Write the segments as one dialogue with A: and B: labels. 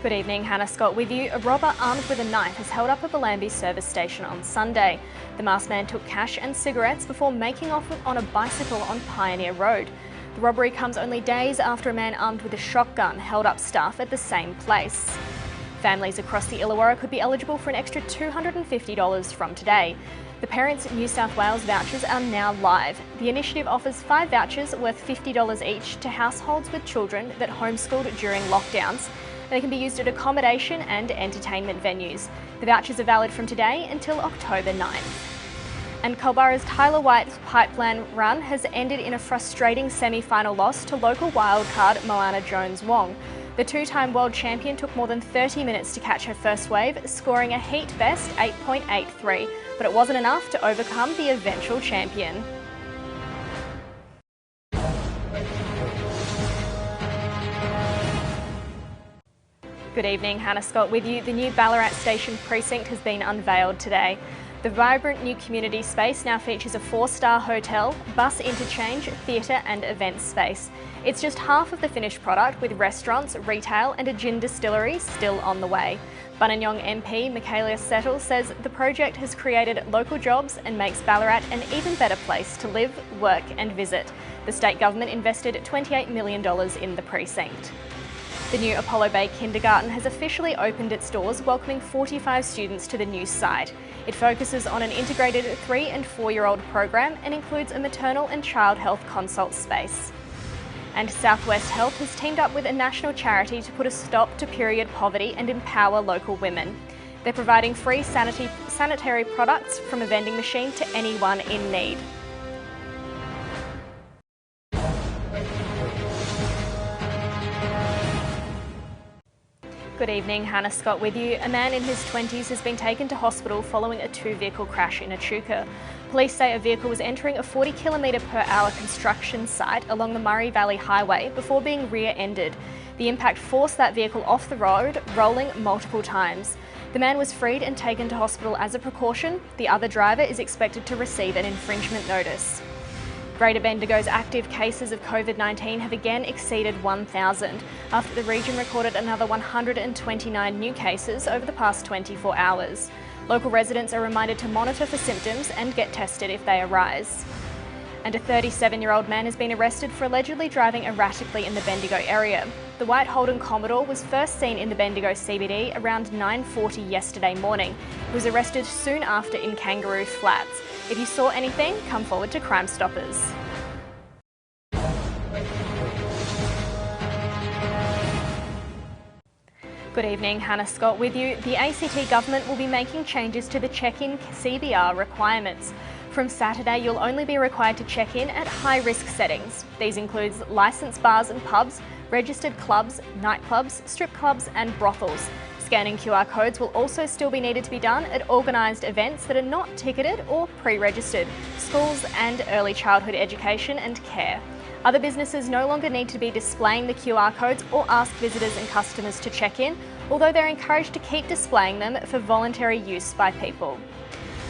A: Good evening, Hannah Scott with you. A robber armed with a knife has held up a Bellambi service station on Sunday. The masked man took cash and cigarettes before making off on a bicycle on Pioneer Road. The robbery comes only days after a man armed with a shotgun held up staff at the same place. Families across the Illawarra could be eligible for an extra $250 from today. The Parents New South Wales vouchers are now live. The initiative offers 5 vouchers worth $50 each to households with children that homeschooled during lockdowns. They can be used at accommodation and entertainment venues. The vouchers are valid from today until October 9th. And Culburra's Tyler White's pipeline run has ended in a frustrating semi-final loss to local wildcard Moana Jones-Wong. The two-time world champion took more than 30 minutes to catch her first wave, scoring a heat best 8.83, but it wasn't enough to overcome the eventual champion. Good evening, Hannah Scott with you. The new Ballarat Station precinct has been unveiled today. The vibrant new community space now features a 4-star hotel, bus interchange, theatre and event space. It's just half of the finished product, with restaurants, retail and a gin distillery still on the way. Bunanyong MP Michaela Settle says the project has created local jobs and makes Ballarat an even better place to live, work and visit. The state government invested $28 million in the precinct. The new Apollo Bay Kindergarten has officially opened its doors, welcoming 45 students to the new site. It focuses on an integrated 3- and 4-year-old program and includes a maternal and child health consult space. And Southwest Health has teamed up with a national charity to put a stop to period poverty and empower local women. They're providing free sanitary products from a vending machine to anyone in need. Good evening, Hannah Scott with you. A man in his 20s has been taken to hospital following a 2-vehicle crash in Echuca. Police say a vehicle was entering a 40km/h construction site along the Murray Valley Highway before being rear-ended. The impact forced that vehicle off the road, rolling multiple times. The man was freed and taken to hospital as a precaution. The other driver is expected to receive an infringement notice. Greater Bendigo's active cases of COVID-19 have again exceeded 1,000 after the region recorded another 129 new cases over the past 24 hours. Local residents are reminded to monitor for symptoms and get tested if they arise. And a 37-year-old man has been arrested for allegedly driving erratically in the Bendigo area. The white Holden Commodore was first seen in the Bendigo CBD around 9:40 yesterday morning. He was arrested soon after in Kangaroo Flats. If you saw anything, come forward to Crime Stoppers. Good evening, Hannah Scott with you. The ACT government will be making changes to the check-in CBR requirements. From Saturday, you'll only be required to check in at high-risk settings. These include licensed bars and pubs, registered clubs, nightclubs, strip clubs and brothels. Scanning QR codes will also still be needed to be done at organised events that are not ticketed or pre-registered, schools and early childhood education and care. Other businesses no longer need to be displaying the QR codes or ask visitors and customers to check in, although they're encouraged to keep displaying them for voluntary use by people.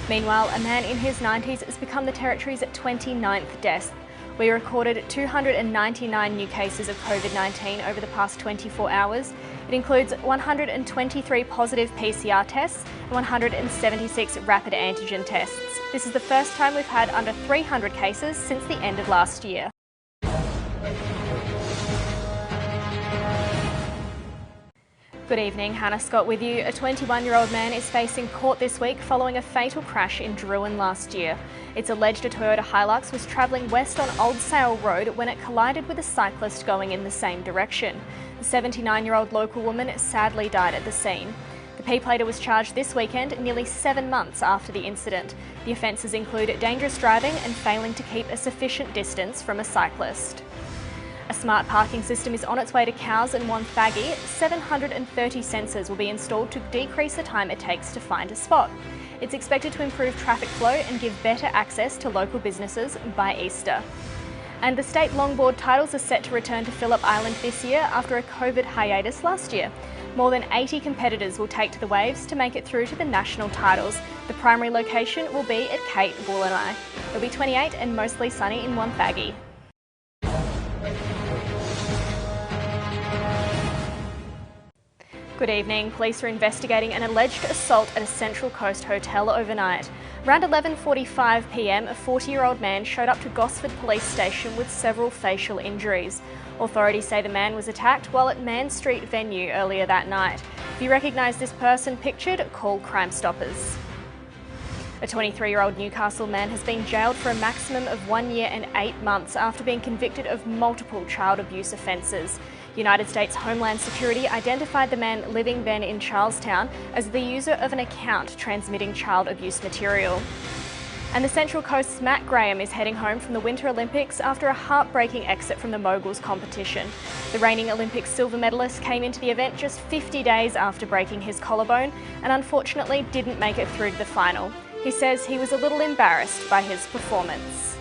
A: Meanwhile, a man in his 90s has become the Territory's 29th death. We recorded 299 new cases of COVID-19 over the past 24 hours. It includes 123 positive PCR tests and 176 rapid antigen tests. This is the first time we've had under 300 cases since the end of last year. Good evening, Hannah Scott with you. A 21-year-old man is facing court this week following a fatal crash in Drouin last year. It's alleged a Toyota Hilux was travelling west on Old Sale Road when it collided with a cyclist going in the same direction. The 79-year-old local woman sadly died at the scene. The P-plater was charged this weekend, nearly 7 months after the incident. The offences include dangerous driving and failing to keep a sufficient distance from a cyclist. A smart parking system is on its way to Cowes and Wonthaggi. 730 sensors will be installed to decrease the time it takes to find a spot. It's expected to improve traffic flow and give better access to local businesses by Easter. And the state longboard titles are set to return to Phillip Island this year after a COVID hiatus last year. More than 80 competitors will take to the waves to make it through to the national titles. The primary location will be at Cape Wollongong. It'll be 28 and mostly sunny in Wonthaggi. Good evening. Police are investigating an alleged assault at a Central Coast hotel overnight. Around 11:45 p.m, a 40-year-old man showed up to Gosford Police Station with several facial injuries. Authorities say the man was attacked while at Man Street venue earlier that night. If you recognise this person pictured, call Crime Stoppers. A 23-year-old Newcastle man has been jailed for a maximum of 1 year and 8 months after being convicted of multiple child abuse offences. United States Homeland Security identified the man living then in Charlestown as the user of an account transmitting child abuse material. And the Central Coast's Matt Graham is heading home from the Winter Olympics after a heartbreaking exit from the moguls competition. The reigning Olympic silver medalist came into the event just 50 days after breaking his collarbone and unfortunately didn't make it through to the final. He says he was a little embarrassed by his performance.